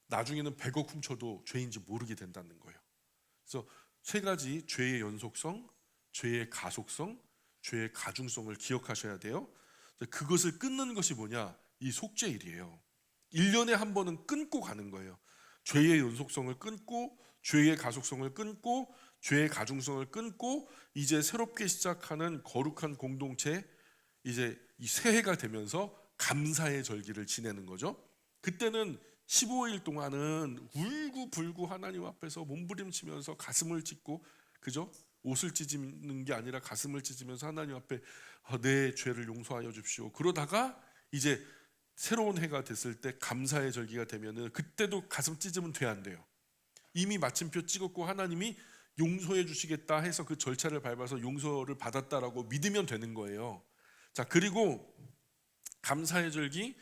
Speaker 1: 나중에는 100억 훔쳐도 죄인지 모르게 된다는 거예요. 그래서 세 가지 죄의 연속성, 죄의 가속성, 죄의 가중성을 기억하셔야 돼요. 그것을 끊는 것이 뭐냐? 이 속죄일이에요. 1년에 한 번은 끊고 가는 거예요. 죄의 연속성을 끊고, 죄의 가속성을 끊고, 죄의 가중성을 끊고, 이제 새롭게 시작하는 거룩한 공동체, 이제 이 새해가 되면서 감사의 절기를 지내는 거죠. 그때는 15일 동안은 울고불고 하나님 앞에서 몸부림치면서 가슴을 찢고, 그죠? 옷을 찢는 게 아니라 가슴을 찢으면서 하나님 앞에 내 죄를 용서하여 주십시오. 그러다가 이제 새로운 해가 됐을 때 감사의 절기가 되면은 그때도 가슴 찢으면 돼 안 돼요? 이미 마침표 찍었고 하나님이 용서해 주시겠다 해서 그 절차를 밟아서 용서를 받았다라고 믿으면 되는 거예요. 자, 그리고 감사의 절기,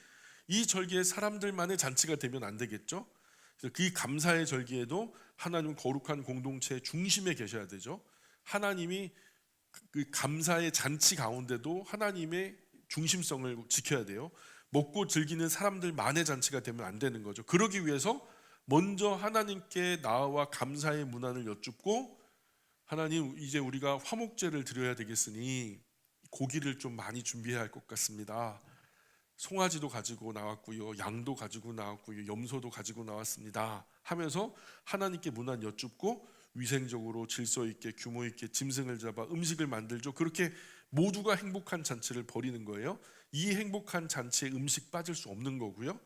Speaker 1: 이 절기에 사람들만의 잔치가 되면 안 되겠죠. 그래서 그 감사의 절기에도 하나님 거룩한 공동체의 중심에 계셔야 되죠. 하나님이 그 감사의 잔치 가운데도 하나님의 중심성을 지켜야 돼요. 먹고 즐기는 사람들만의 잔치가 되면 안 되는 거죠. 그러기 위해서 먼저 하나님께 나와 감사의 문안을 여쭙고, 하나님, 이제 우리가 화목제를 드려야 되겠으니 고기를 좀 많이 준비해야 할 것 같습니다. 송아지도 가지고 나왔고요, 양도 가지고 나왔고요, 염소도 가지고 나왔습니다 하면서 하나님께 문안 여쭙고, 위생적으로 질서 있게 규모 있게 짐승을 잡아 음식을 만들죠. 그렇게 모두가 행복한 잔치를 벌이는 거예요. 이 행복한 잔치에 음식 빠질 수 없는 거고요.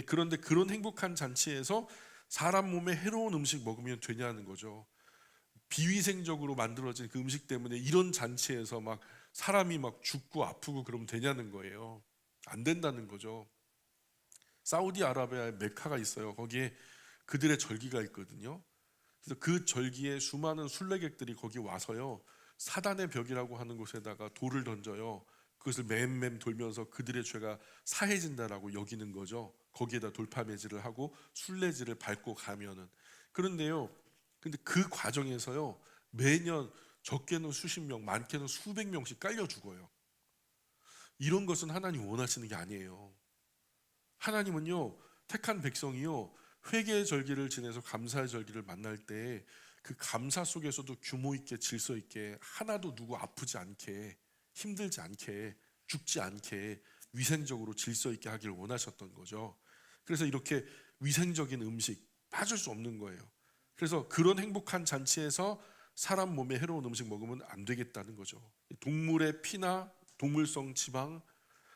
Speaker 1: 그런데 그런 행복한 잔치에서 사람 몸에 해로운 음식 먹으면 되냐는 거죠. 비위생적으로 만들어진 그 음식 때문에 이런 잔치에서 막 사람이 막 죽고 아프고 그러면 되냐는 거예요. 안 된다는 거죠. 사우디아라비아에 메카가 있어요. 거기에 그들의 절기가 있거든요. 그래서 그 절기에 수많은 순례객들이 거기 와서요, 사단의 벽이라고 하는 곳에다가 돌을 던져요. 그것을 맴맴 돌면서 그들의 죄가 사해진다라고 여기는 거죠. 거기에다 돌파매질을 하고 순례지를 밟고 가면은. 그런데요, 근데 그 과정에서요, 매년 적게는 수십 명, 많게는 수백 명씩 깔려 죽어요. 이런 것은 하나님 원하시는 게 아니에요. 하나님은요, 택한 백성이요, 회개의 절기를 지내서 감사의 절기를 만날 때 그 감사 속에서도 규모 있게 질서 있게, 하나도 누구 아프지 않게, 힘들지 않게, 죽지 않게 위생적으로 질서 있게 하기를 원하셨던 거죠. 그래서 이렇게 위생적인 음식 빠질 수 없는 거예요. 그래서 그런 행복한 잔치에서 사람 몸에 해로운 음식 먹으면 안 되겠다는 거죠. 동물의 피나 동물성 지방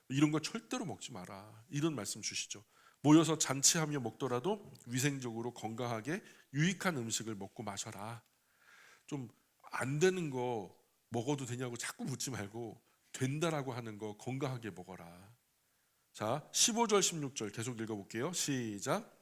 Speaker 1: 이런 거 절대로 먹지 마라, 이런 말씀 주시죠. 모여서 잔치하며 먹더라도 위생적으로 건강하게 유익한 음식을 먹고 마셔라. 좀 안 되는 거 먹어도 되냐고 자꾸 묻지 말고 된다라고 하는 거 건강하게 먹어라. 자, 15절 16절 계속 읽어볼게요. 시작.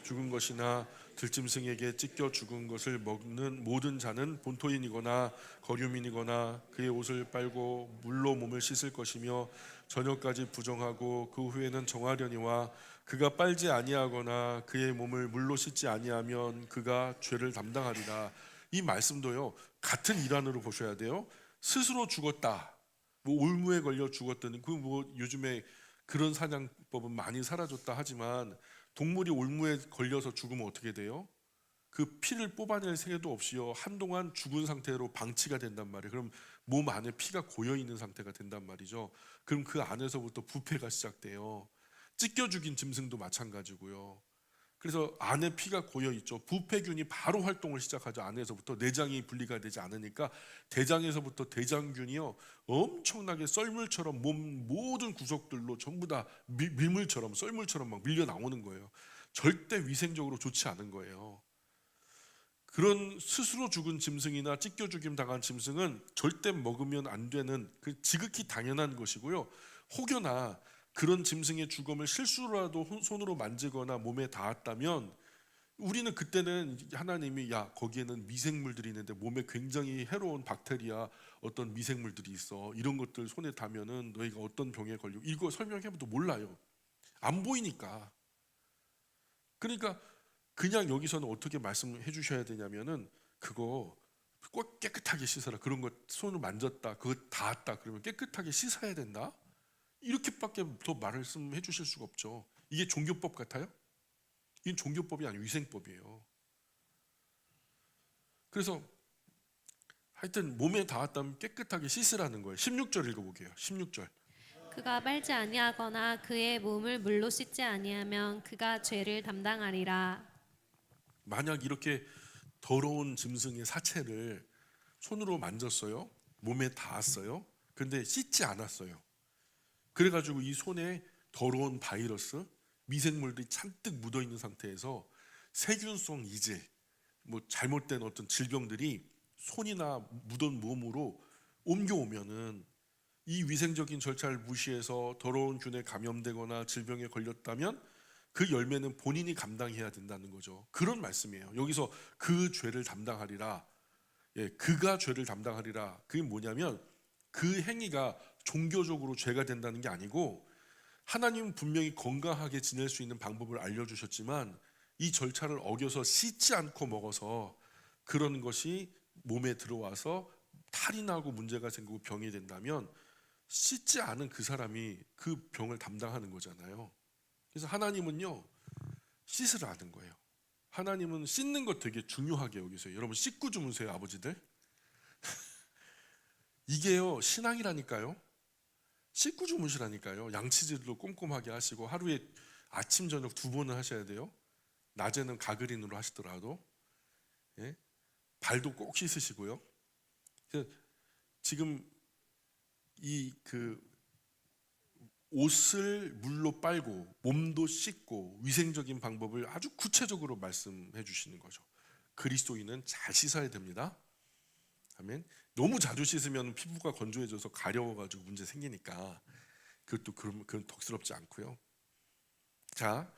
Speaker 1: 죽은 것이나 들짐승에게 찢겨 죽은 것을 먹는 모든 자는 본토인이거나 거류민이거나 그의 옷을 빨고 물로 몸을 씻을 것이며 저녁까지 부정하고 그 후에는 정하려니와 그가 빨지 아니하거나 그의 몸을 물로 씻지 아니하면 그가 죄를 담당하리라. 이 말씀도요, 같은 일환으로 보셔야 돼요. 스스로 죽었다, 뭐 올무에 걸려 죽었다는 그 뭐 요즘에 그런 사냥법은 많이 사라졌다 하지만, 동물이 올무에 걸려서 죽으면 어떻게 돼요? 그 피를 뽑아낼 새도 없이요, 한동안 죽은 상태로 방치가 된단 말이에요. 그럼 몸 안에 피가 고여 있는 상태가 된단 말이죠. 그럼 그 안에서부터 부패가 시작돼요. 찢겨 죽인 짐승도 마찬가지고요. 그래서 안에 피가 고여 있죠. 부패균이 바로 활동을 시작하죠. 안에서부터 내장이 분리가 되지 않으니까 대장에서부터 대장균이요, 엄청나게 썰물처럼 몸 모든 구석들로 전부 다 밀물처럼 썰물처럼 막 밀려 나오는 거예요. 절대 위생적으로 좋지 않은 거예요. 그런 스스로 죽은 짐승이나 찢겨 죽임 당한 짐승은 절대 먹으면 안 되는, 그 지극히 당연한 것이고요. 혹여나 그런 짐승의 죽음을 실수라도 손으로 만지거나 몸에 닿았다면, 우리는 그때는 하나님이 야, 거기에는 미생물들이 있는데 몸에 굉장히 해로운 박테리아 어떤 미생물들이 있어, 이런 것들 손에 닿으면은 너희가 어떤 병에 걸리고, 이거 설명해도 몰라요. 안 보이니까. 그러니까 그냥 여기서는 어떻게 말씀해 주셔야 되냐면은, 그거 꼭 깨끗하게 씻어라. 그런 거 손을 만졌다, 그거 닿았다 그러면 깨끗하게 씻어야 된다, 이렇게밖에 더 말씀해 주실 수가 없죠. 이게 종교법 같아요? 이건 종교법이 아니고 위생법이에요. 그래서 하여튼 몸에 닿았다면 깨끗하게 씻으라는 거예요. 16절 읽어볼게요. 16절.
Speaker 2: 그가 빨지 아니하거나 그의 몸을 물로 씻지 아니하면 그가 죄를 담당하리라.
Speaker 1: 만약 이렇게 더러운 짐승의 사체를 손으로 만졌어요. 몸에 닿았어요. 근데 씻지 않았어요. 그래가지고 이 손에 더러운 바이러스, 미생물들이 잔뜩 묻어 있는 상태에서 세균성 이제 뭐 잘못된 어떤 질병들이 손이나 묻은 몸으로 옮겨오면은, 이 위생적인 절차를 무시해서 더러운 균에 감염되거나 질병에 걸렸다면 그 열매는 본인이 감당해야 된다는 거죠. 그런 말씀이에요. 여기서 그 죄를 담당하리라. 예, 그가 죄를 담당하리라. 그게 뭐냐면 그 행위가 종교적으로 죄가 된다는 게 아니고 하나님은 분명히 건강하게 지낼 수 있는 방법을 알려주셨지만 이 절차를 어겨서 씻지 않고 먹어서 그런 것이 몸에 들어와서 탈이 나고 문제가 생기고 병이 된다면 씻지 않은 그 사람이 그 병을 담당하는 거잖아요. 그래서 하나님은요 씻으라는 거예요. 하나님은 씻는 것 되게 중요하게 여기서요. 여러분 씻고 주무세요, 아버지들. 이게요 신앙이라니까요. 씻고 주무시라니까요. 양치질도 꼼꼼하게 하시고 하루에 아침 저녁 2번은 하셔야 돼요. 낮에는 가그린으로 하시더라도. 예? 발도 꼭 씻으시고요. 지금 이 옷을 물로 빨고 몸도 씻고 위생적인 방법을 아주 구체적으로 말씀해 주시는 거죠. 그리스도인은 잘 씻어야 됩니다. 아멘. 너무 자주 씻으면 피부가 건조해져서 가려워가지고 문제 생기니까 그건 덕스럽지 않고요. 자,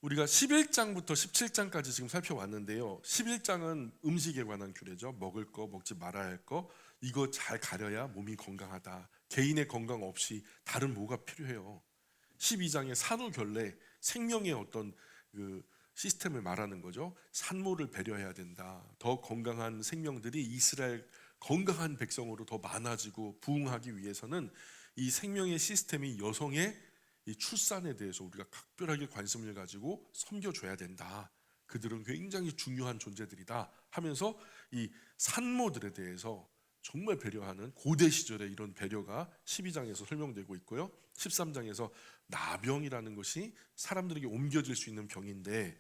Speaker 1: 우리가 11장부터 17장까지 지금 살펴왔는데요. 11장은 음식에 관한 규례죠. 먹을 거, 먹지 말아야 할 거, 이거 잘 가려야 몸이 건강하다. 개인의 건강 없이 다른 뭐가 필요해요. 12장의 산후결례, 생명의 어떤 그 시스템을 말하는 거죠. 산모를 배려해야 된다. 더 건강한 생명들이 이스라엘 건강한 백성으로 더 많아지고 부흥하기 위해서는 이 생명의 시스템이 여성의 이 출산에 대해서 우리가 각별하게 관심을 가지고 섬겨줘야 된다. 그들은 굉장히 중요한 존재들이다 하면서 이 산모들에 대해서 정말 배려하는 고대 시절의 이런 배려가 12장에서 설명되고 있고요. 13장에서 나병이라는 것이 사람들에게 옮겨질 수 있는 병인데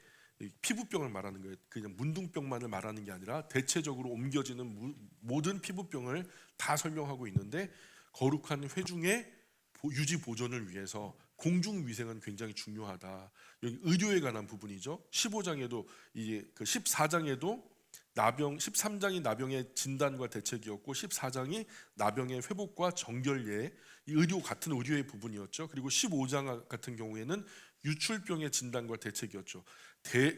Speaker 1: 피부병을 말하는 거예요. 그냥 문둥병만을 말하는 게 아니라 대체적으로 옮겨지는 모든 피부병을 다 설명하고 있는데 거룩한 회중의 유지 보존을 위해서 공중 위생은 굉장히 중요하다. 여기 의료에 관한 부분이죠. 15장에도 이제 그 14장에도 나병, 13장이 나병의 진단과 대책이었고 14장이 나병의 회복과 정결례, 의료 같은 의료의 부분이었죠. 그리고 15장 같은 경우에는 유출병의 진단과 대책이었죠.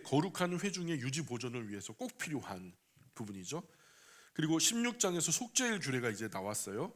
Speaker 1: 거룩한 회중의 유지 보존을 위해서 꼭 필요한 부분이죠. 그리고 16장에서 속죄일 규례가 이제 나왔어요.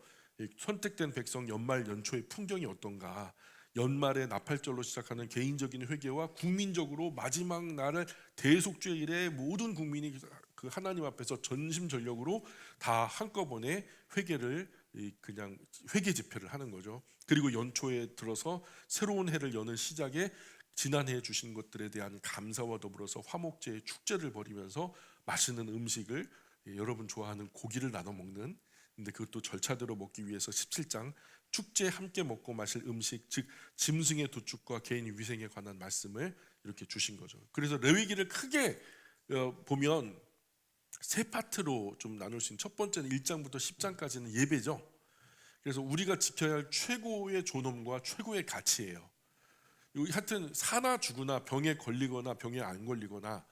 Speaker 1: 선택된 백성 연말 연초의 풍경이 어떤가. 연말에 나팔절로 시작하는 개인적인 회개와 국민적으로 마지막 날을 대속죄일에 모든 국민이 그 하나님 앞에서 전심전력으로 다 한꺼번에 회개를 그냥 회개 집회를 하는 거죠. 그리고 연초에 들어서 새로운 해를 여는 시작에 지난해 주신 것들에 대한 감사와 더불어서 화목제의 축제를 벌이면서 맛있는 음식을 여러분 좋아하는 고기를 나눠 먹는, 근데 그것도 절차대로 먹기 위해서 17장 축제 함께 먹고 마실 음식, 즉 짐승의 도축과 개인 위생에 관한 말씀을 이렇게 주신 거죠. 그래서 레위기를 크게 보면 세 파트로 좀 나눌 수 있는, 첫 번째는 1장부터 10장까지는 예배죠. 그래서 우리가 지켜야 할 최고의 존엄과 최고의 가치예요. 하여튼 사나 죽으나 병에 걸리거나 병에 안 걸리거나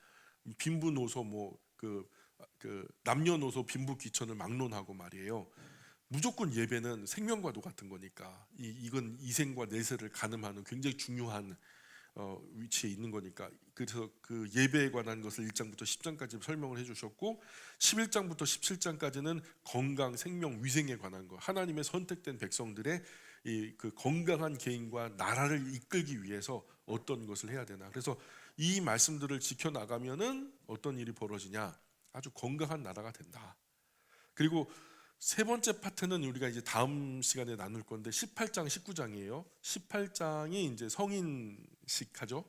Speaker 1: 빈부노소 그 남녀노소 빈부 귀천을 막론하고 말이에요. 무조건 예배는 생명과도 같은 거니까 이건 이생과 내세를 가늠하는 굉장히 중요한 위치에 있는 거니까, 그래서 그 예배에 관한 것을 1장부터 10장까지 설명을 해주셨고 11장부터 17장까지는 건강, 생명, 위생에 관한 거, 하나님의 선택된 백성들의 그 건강한 개인과 나라를 이끌기 위해서 어떤 것을 해야 되나. 그래서 이 말씀들을 지켜나가면은 어떤 일이 벌어지냐, 아주 건강한 나라가 된다. 그리고 세 번째 파트는 우리가 이제 다음 시간에 나눌 건데 18장, 19장이에요. 18장이 이제 성인식 하죠.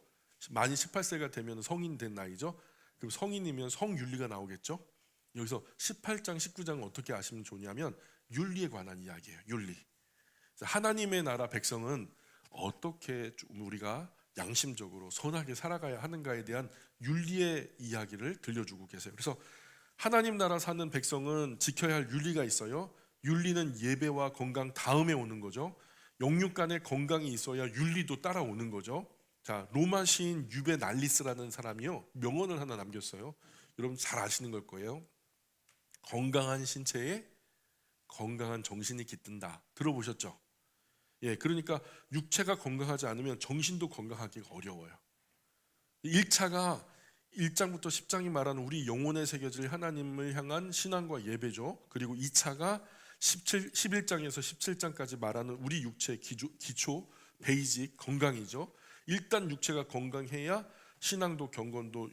Speaker 1: 만이 18세가 되면 성인 된 나이죠. 그럼 성인이면 성윤리가 나오겠죠. 여기서 18장, 19장은 어떻게 아시면 좋냐면 윤리에 관한 이야기예요. 윤리. 하나님의 나라 백성은 어떻게 우리가 양심적으로 선하게 살아가야 하는가에 대한 윤리의 이야기를 들려주고 계세요. 그래서 하나님 나라 사는 백성은 지켜야 할 윤리가 있어요. 윤리는 예배와 건강 다음에 오는 거죠. 영육 간에 건강이 있어야 윤리도 따라오는 거죠. 자, 로마 시인 유베날리스라는 사람이요 명언을 하나 남겼어요. 여러분 잘 아시는 걸 거예요. 건강한 신체에 건강한 정신이 깃든다. 들어보셨죠? 예, 그러니까 육체가 건강하지 않으면 정신도 건강하기가 어려워요. 1차가 1장부터 10장이 말하는 우리 영혼에 새겨질 하나님을 향한 신앙과 예배죠. 그리고 2차가 11장에서 17장까지 말하는 우리 육체의 기초 베이직 건강이죠. 일단 육체가 건강해야 신앙도 경건도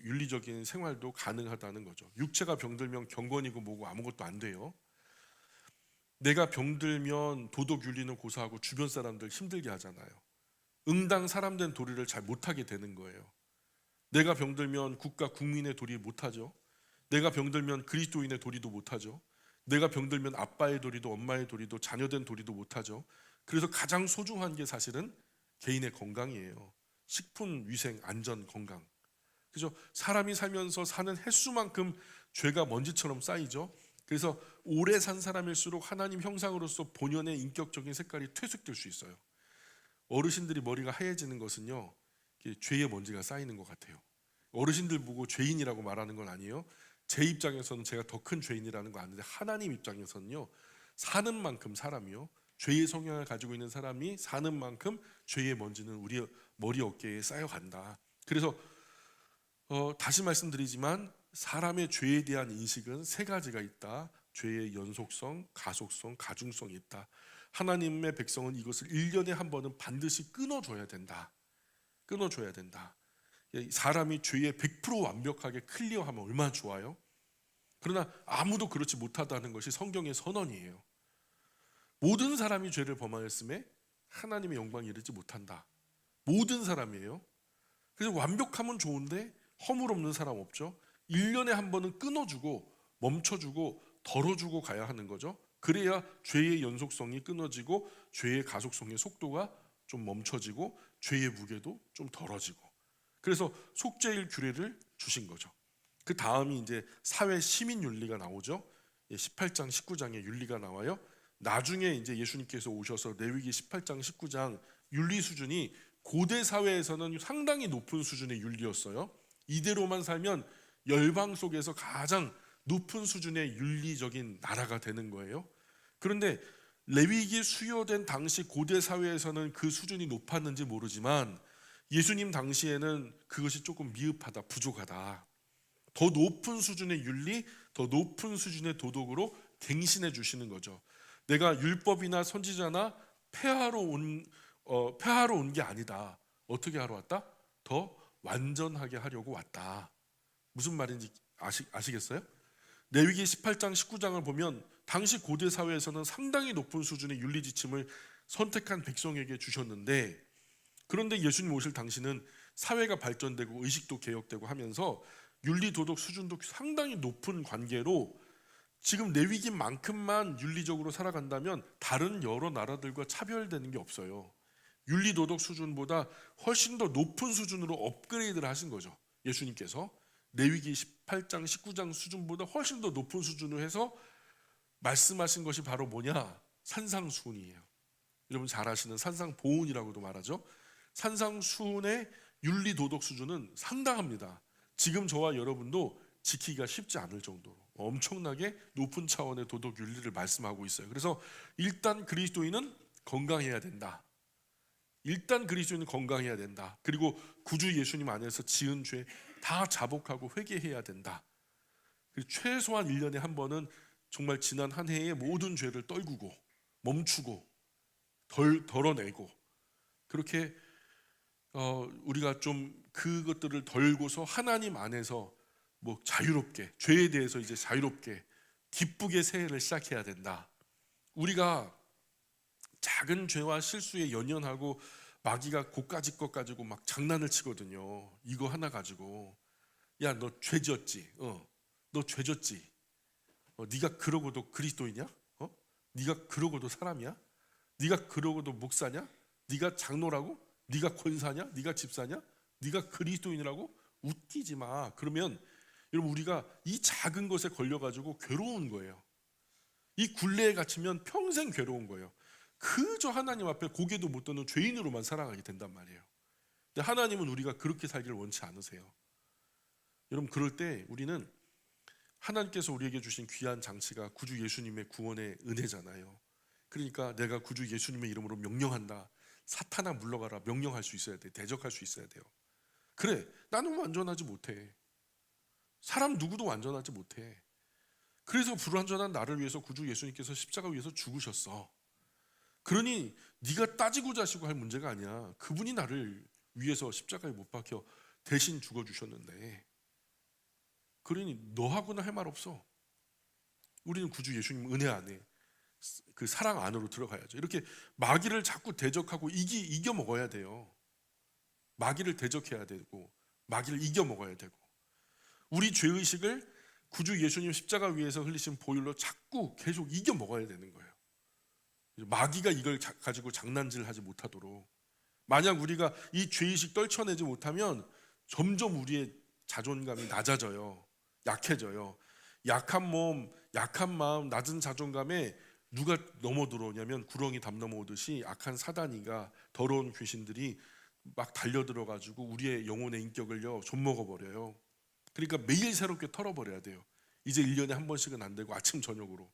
Speaker 1: 윤리적인 생활도 가능하다는 거죠. 육체가 병들면 경건이고 뭐고 아무것도 안 돼요. 내가 병들면 도덕 윤리는 고사하고 주변 사람들 힘들게 하잖아요. 응당 사람 된 도리를 잘 못하게 되는 거예요. 내가 병들면 국가 국민의 도리 못하죠. 내가 병들면 그리스도인의 도리도 못하죠. 내가 병들면 아빠의 도리도 엄마의 도리도 자녀된 도리도 못하죠. 그래서 가장 소중한 게 사실은 개인의 건강이에요. 식품, 위생, 안전, 건강. 그죠? 사람이 살면서 사는 횟수만큼 죄가 먼지처럼 쌓이죠. 그래서 오래 산 사람일수록 하나님 형상으로서 본연의 인격적인 색깔이 퇴색될 수 있어요. 어르신들이 머리가 하얘지는 것은요, 죄의 먼지가 쌓이는 것 같아요. 어르신들 보고 죄인이라고 말하는 건 아니에요. 제 입장에서는 제가 더 큰 죄인이라는 거 아는데 하나님 입장에서는요, 사는 만큼 사람이요, 죄의 성향을 가지고 있는 사람이 사는 만큼 죄의 먼지는 우리 머리 어깨에 쌓여간다. 그래서 다시 말씀드리지만 사람의 죄에 대한 인식은 세 가지가 있다. 죄의 연속성, 가속성, 가중성이 있다. 하나님의 백성은 이것을 1년에 한 번은 반드시 끊어줘야 된다. 끊어줘야 된다. 사람이 죄에 100% 완벽하게 클리어하면 얼마나 좋아요. 그러나 아무도 그렇지 못하다는 것이 성경의 선언이에요. 모든 사람이 죄를 범하였음에 하나님의 영광에 이르지 못한다. 모든 사람이에요. 그래서 완벽하면 좋은데 허물 없는 사람 없죠. 1년에 한 번은 끊어주고 멈춰주고 덜어주고 가야 하는 거죠. 그래야 죄의 연속성이 끊어지고 죄의 가속성의 속도가 좀 멈춰지고 죄의 무게도 좀 덜어지고. 그래서 속죄일 규례를 주신 거죠. 그 다음이 이제 사회 시민 윤리가 나오죠. 18장 19장에 윤리가 나와요. 나중에 이제 예수님께서 오셔서 레위기 18장 19장 윤리 수준이 고대 사회에서는 상당히 높은 수준의 윤리였어요. 이대로만 살면 열방 속에서 가장 높은 수준의 윤리적인 나라가 되는 거예요. 그런데 레위기 수요된 당시 고대 사회에서는 그 수준이 높았는지 모르지만 예수님 당시에는 그것이 조금 미흡하다, 부족하다. 더 높은 수준의 윤리, 더 높은 수준의 도덕으로 갱신해 주시는 거죠. 내가 율법이나 선지자나 폐하러 온 게 아니다. 어떻게 하러 왔다? 더 완전하게 하려고 왔다. 무슨 말인지 아시겠어요? 레위기 18장 19장을 보면 당시 고대 사회에서는 상당히 높은 수준의 윤리 지침을 선택한 백성에게 주셨는데, 그런데 예수님 오실 당시는 사회가 발전되고 의식도 개혁되고 하면서 윤리 도덕 수준도 상당히 높은 관계로 지금 레위기만큼만 윤리적으로 살아간다면 다른 여러 나라들과 차별되는 게 없어요. 윤리 도덕 수준보다 훨씬 더 높은 수준으로 업그레이드를 하신 거죠. 예수님께서 레위기 18장 19장 수준보다 훨씬 더 높은 수준으로 해서 말씀하신 것이 바로 뭐냐? 산상수훈이에요. 여러분 잘 아시는 산상보훈이라고도 말하죠. 산상수훈의 윤리 도덕 수준은 상당합니다. 지금 저와 여러분도 지키기가 쉽지 않을 정도로 엄청나게 높은 차원의 도덕 윤리를 말씀하고 있어요. 그래서 일단 그리스도인은 건강해야 된다. 일단 그리스도인은 건강해야 된다. 그리고 구주 예수님 안에서 지은 죄 다 자복하고 회개해야 된다. 그리고 최소한 1년에 한 번은 정말 지난 한 해의 모든 죄를 떨구고 멈추고 덜어내고, 그렇게 우리가 좀 그것들을 덜고서 하나님 안에서 뭐 자유롭게, 죄에 대해서 이제 자유롭게 기쁘게 새해를 시작해야 된다. 우리가 작은 죄와 실수에 연연하고 마귀가 고까지 것 가지고 막 장난을 치거든요. 이거 하나 가지고 야 너 죄 지었지? 너 죄 졌지? 네가 그러고도 그리스도이냐? 네가 그러고도 사람이야? 네가 그러고도 목사냐? 네가 장로라고? 네가 권사냐? 네가 집사냐? 네가 그리스도인이라고? 웃기지 마. 그러면 여러분 우리가 이 작은 것에 걸려가지고 괴로운 거예요. 이 굴레에 갇히면 평생 괴로운 거예요. 그저 하나님 앞에 고개도 못 드는 죄인으로만 살아가게 된단 말이에요. 근데 하나님은 우리가 그렇게 살기를 원치 않으세요. 여러분 그럴 때 우리는 하나님께서 우리에게 주신 귀한 장치가 구주 예수님의 구원의 은혜잖아요. 그러니까 내가 구주 예수님의 이름으로 명령한다. 사탄아 물러가라. 명령할 수 있어야 돼. 대적할 수 있어야 돼요. 그래, 나는 완전하지 못해. 사람 누구도 완전하지 못해. 그래서 불완전한 나를 위해서 구주 예수님께서 십자가 위에서 죽으셨어. 그러니 네가 따지고 자시고 할 문제가 아니야. 그분이 나를 위해서 십자가에 못 박혀 대신 죽어주셨는데, 그러니 너하고는 할 말 없어. 우리는 구주 예수님 은혜 안에, 그 사랑 안으로 들어가야죠. 이렇게 마귀를 자꾸 대적하고 이겨 먹어야 돼요. 마귀를 대적해야 되고 마귀를 이겨 먹어야 되고, 우리 죄의식을 구주 예수님 십자가 위에서 흘리신 보혈로 자꾸 계속 이겨 먹어야 되는 거예요. 마귀가 이걸 가지고 장난질하지 못하도록. 만약 우리가 이 죄의식 떨쳐내지 못하면 점점 우리의 자존감이 낮아져요. 약해져요. 약한 몸, 약한 마음, 낮은 자존감에 누가 넘어들어오냐면 구렁이 담 넘어오듯이 악한 사단이가, 더러운 귀신들이 막 달려들어 가지고 우리의 영혼의 인격을요 좀먹어 버려요. 그러니까 매일 새롭게 털어버려야 돼요. 이제 1년에 한 번씩은 안 되고 아침 저녁으로.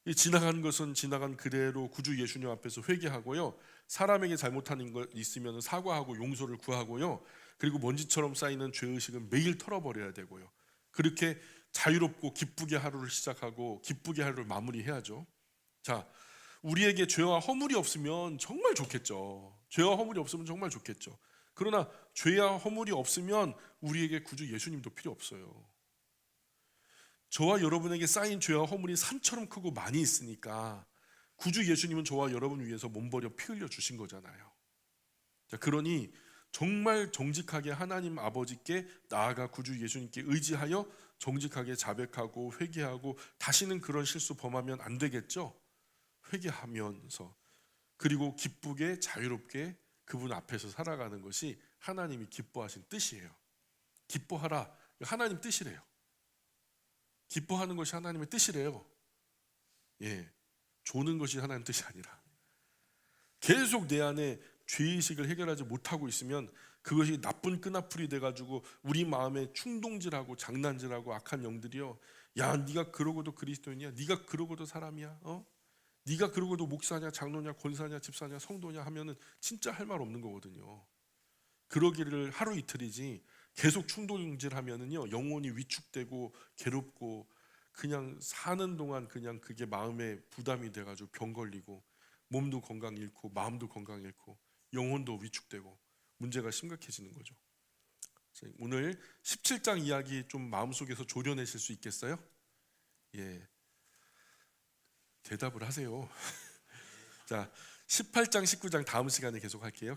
Speaker 1: 이 지나간 것은 지나간 그대로 구주 예수님 앞에서 회개하고요. 사람에게 잘못한 것 있으면 사과하고 용서를 구하고요. 그리고 먼지처럼 쌓이는 죄의식은 매일 털어버려야 되고요. 그렇게 자유롭고 기쁘게 하루를 시작하고 기쁘게 하루를 마무리해야죠. 자, 우리에게 죄와 허물이 없으면 정말 좋겠죠. 죄와 허물이 없으면 정말 좋겠죠. 그러나 죄와 허물이 없으면 우리에게 구주 예수님도 필요 없어요. 저와 여러분에게 쌓인 죄와 허물이 산처럼 크고 많이 있으니까 구주 예수님은 저와 여러분 위해서 몸버려 피 흘려 주신 거잖아요. 자, 그러니 정말 정직하게 하나님 아버지께 나아가 구주 예수님께 의지하여 정직하게 자백하고 회개하고, 다시는 그런 실수 범하면 안 되겠죠. 회개하면서, 그리고 기쁘게 자유롭게 그분 앞에서 살아가는 것이 하나님이 기뻐하신 뜻이에요. 기뻐하라, 하나님 뜻이래요. 기뻐하는 것이 하나님의 뜻이래요. 예, 조는 것이 하나님 뜻이 아니라. 계속 내 안에 죄의식을 해결하지 못하고 있으면 그것이 나쁜 끈아풀이 돼가지고 우리 마음에 충동질하고 장난질하고 악한 영들이요, 야 네가 그러고도 그리스도인이야, 네가 그러고도 사람이야, 네가 그러고도 목사냐 장로냐 권사냐 집사냐 성도냐 하면은 진짜 할 말 없는 거거든요. 그러기를 하루 이틀이지 계속 충동질하면은요 영혼이 위축되고 괴롭고 그냥 사는 동안 그냥 그게 마음에 부담이 돼가지고 병 걸리고 몸도 건강 잃고 마음도 건강 잃고 영혼도 위축되고 문제가 심각해지는 거죠. 오늘 17장 이야기 좀 마음속에서 조려내실 수 있겠어요? 예, 대답을 하세요. 자, 18장 19장 다음 시간에 계속 할게요.